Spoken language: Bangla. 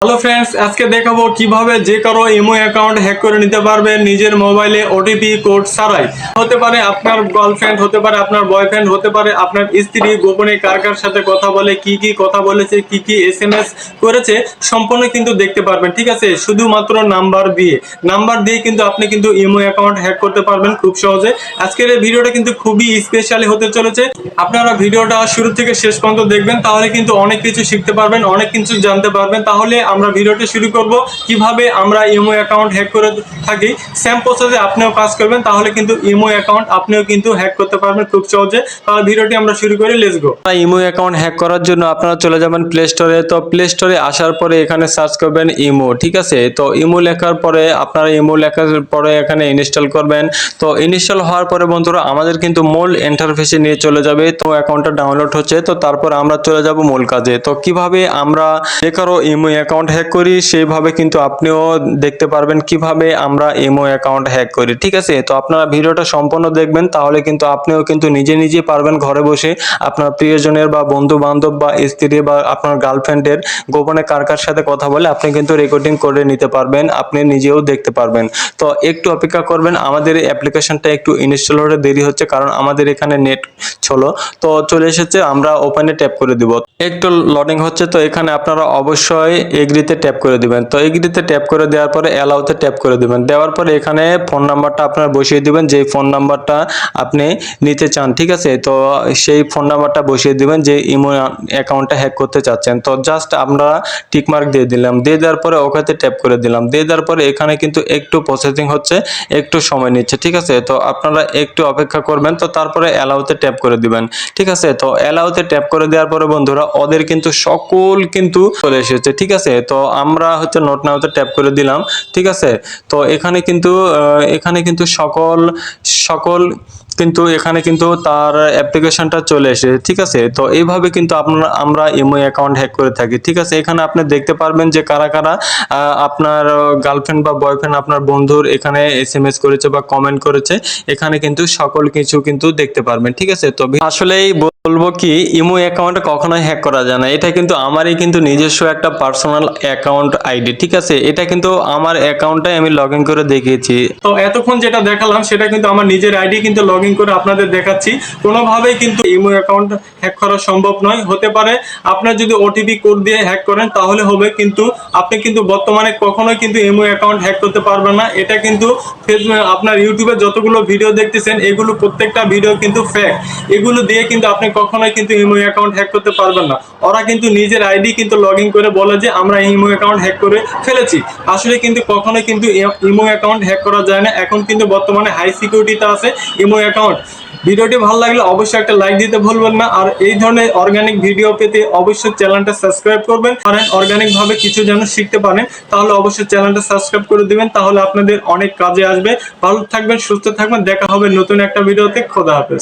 হ্যালো ফ্রেন্ডস, আজকে দেখাবো কিভাবে যে কারো ইমো অ্যাকাউন্ট হ্যাক করে নিতে পারবে নিজের মোবাইলে ওটিপি কোড ছাড়াই। হতে পারে আপনার গার্লফ্রেন্ড, হতে পারে আপনার বয়ফ্রেন্ড, হতে পারে আপনার স্ত্রী গোপনে কার কার সাথে কথা বলে, কি কি কথা বলেছে, কি কি এসএমএস করেছে, সম্পূর্ণ কিন্তু দেখতে পারবেন। ঠিক আছে, শুধুমাত্র নাম্বার দিয়ে কিন্তু আপনি কিন্তু ইমো অ্যাকাউন্ট হ্যাক করতে পারবেন খুব সহজে। আজকের এই ভিডিওটা কিন্তু খুবই স্পেশালি হতে চলেছে। আপনারা ভিডিওটা শুরু থেকে শেষ পর্যন্ত দেখবেন, তাহলে কিন্তু অনেক কিছু শিখতে পারবেন, অনেক কিছু জানতে পারবেন। তাহলে আমরা ভিডিওটা শুরু করব কিভাবে আমরা ইমো অ্যাকাউন্ট হ্যাক করে থাকি। সেম প্রসেসে আপনিও কাজ করবেন, তাহলে কিন্তু ইমো অ্যাকাউন্ট আপনিও কিন্তু হ্যাক করতে পারবেন খুব সহজে। তাহলে ভিডিওটি আমরা শুরু করি, let's go. Imo account hack করার জন্য আপনারা চলে যাবেন প্লে স্টোরে। তো প্লে স্টোরে আসার পরে এখানে সার্চ করবেন ইমো। ঠিক আছে, তো ইমো লেখার পরে আপনারা ইমো লেখার পরে এখানে ইনস্টল করবেন। তো ইনস্টল হওয়ার পরে বন্ধুরা আমাদের কিন্তু মূল ইন্টারফেসে নিয়ে চলে যাবে। তো অ্যাকাউন্টটা ডাউনলোড হচ্ছে, তো তারপর আমরা চলে যাব মূল কাজে। তো কিভাবে আমরা যে কারো ইমো অ্যাকাউন্ট হ্যাক করি সেইভাবে কিন্তু আপনিও দেখতে পারবেন কিভাবে আমরা ইমো অ্যাকাউন্ট হ্যাক করি। ঠিক আছে, তো আপনারা ভিডিওটা সম্পূর্ণ দেখবেন, তাহলে কিন্তু আপনিও কিন্তু নিজে পারবেন ঘরে বসে আপনার প্রিয়জনের বা বন্ধু বান্ধব বা স্ত্রী বা আপনার গার্লফ্রেন্ডের গোপনে কার কার সাথে কথা বলে আপনি কিন্তু রেকর্ডিং করে নিতে পারবেন, আপনি নিজেও দেখতে পারবেন। তো একটু অপেক্ষা করবেন, আমাদের এই অ্যাপ্লিকেশনটা একটু ইনস্টল হতে দেরি হচ্ছে, কারণ আমাদের এখানে নেট ছোলো। তো চলে এসেছে, আমরা ওপেনে ট্যাপ করে দিব। একটু লোডিং হচ্ছে, তো এখানে আপনারা অবশ্যই এগ্রিতে ট্যাপ করে দিবেন। তো এগ্রিতে ট্যাপ করে দেওয়ার পরে অ্যালাউতে ট্যাপ করে দিবেন। দেওয়ার পরে এখানে ফোন নাম্বারটা আপনারা বসিয়ে দিবেন, যেই ফোন নাম্বারটা আপনি নিতে চান। ঠিক আছে, তো সেই ফোন নাম্বারটা বসিয়ে দিবেন যে ইমো অ্যাকাউন্টটা হ্যাক করতে চাচ্ছেন। তো জাস্ট আমরা টিকমার্ক দিয়ে দিলাম, দিয়ে দেওয়ার পরে ওখানে ট্যাপ করে দিলাম। দিয়ে দেওয়ার পরে এখানে কিন্তু একটু প্রসেসিং হচ্ছে, একটু সময় নিচ্ছে। ঠিক আছে, তো আপনারা একটু অপেক্ষা করবেন। তো তারপরে অ্যালাউতে ট্যাপ করে দিবেন। ঠিক আছে, তো অ্যালাউতে ট্যাপ করে দেওয়ার পরে বন্ধুরা ওদের কিন্তু সকল কিন্তু চলে এসেছে। ঠিক আছে, তো আমরা হচ্ছে নোট নাওতে ট্যাপ করে দিলাম। ঠিক আছে, তো এখানে কিন্তু সকল সকল কিন্তু এখানে কিন্তু তার অ্যাপ্লিকেশনটা চলে এসেছে। ঠিক আছে, তো এইভাবে কিন্তু আমরা ইমো অ্যাকাউন্ট হ্যাক করে থাকি। ঠিক আছে, এখানে আপনি দেখতে পারবেন যে কারা কারা আপনার গার্লফ্রেন্ড বা বয়ফ্রেন্ড আপনার বন্ধুর এখানে এসএমএস করেছে বা কমেন্ট করেছে, এখানে কিন্তু সকল কিছু কিন্তু দেখতে পারবেন। ঠিক আছে, তো আসলেই বলবো কি, ইমো অ্যাকাউন্ট কখনোই হ্যাক করা যায় না। এটা কিন্তু আমারই কিন্তু নিজস্ব একটা পার্সোনাল অ্যাকাউন্ট আইডি। ঠিক আছে, এটা কিন্তু আমার অ্যাকাউন্টটাই আমি লগ ইন করে দেখিয়েছি। তো এতক্ষণ যেটা দেখালাম সেটা কিন্তু আমার নিজের আইডি কিন্তু লগ ইন করে আপনাদের দেখাচ্ছি। কোনোভাবেই কিন্তু ইমো অ্যাকাউন্ট হ্যাক করা সম্ভব নয়। হতে পারে আপনার যদি ওটিপি কোড দিয়ে হ্যাক করেন তাহলে হবে, কিন্তু আপনি কিন্তু বর্তমানে কখনোই কিন্তু ইমো অ্যাকাউন্ট হ্যাক করতে পারবেন না। এটা কিন্তু আপনার ইউটিউবে যতগুলো ভিডিও দেখতেছেন এগুলো প্রত্যেকটা ভিডিও কিন্তু ফেক। এগুলো দিয়ে কিন্তু আপনি কখনোই কিন্তু ইমো অ্যাকাউন্ট হ্যাক করতে পারবেন না। ওরা কিন্তু নিজের আইডি কিন্তু লগ ইন করে বলে যে আমরা ইমো অ্যাকাউন্ট হ্যাক করে ফেলেছি। আসলে কিন্তু কখনোই কিন্তু ইমো অ্যাকাউন্ট হ্যাক করা যায় না। এখন কিন্তু বর্তমানে হাই সিকিউরিটিতে আছে ইমো অ্যাকাউন্ট। ভিডিওটি ভালো লাগলে অবশ্যই একটা লাইক দিতে ভুলবেন না। আর এই ধরনের অর্গানিক ভিডিও পেতে অবশ্যই চ্যানেলটা সাবস্ক্রাইব করবেন, কারণ অর্গানিক ভাবে কিছু যেন শিখতে পারেন। তাহলে অবশ্যই চ্যানেলটা সাবস্ক্রাইব করে দিবেন, তাহলে আপনাদের অনেক কাজে আসবে। ভালো থাকবেন, সুস্থ থাকবেন, দেখা হবে নতুন একটা ভিডিওতে। খোদা হাফেজ।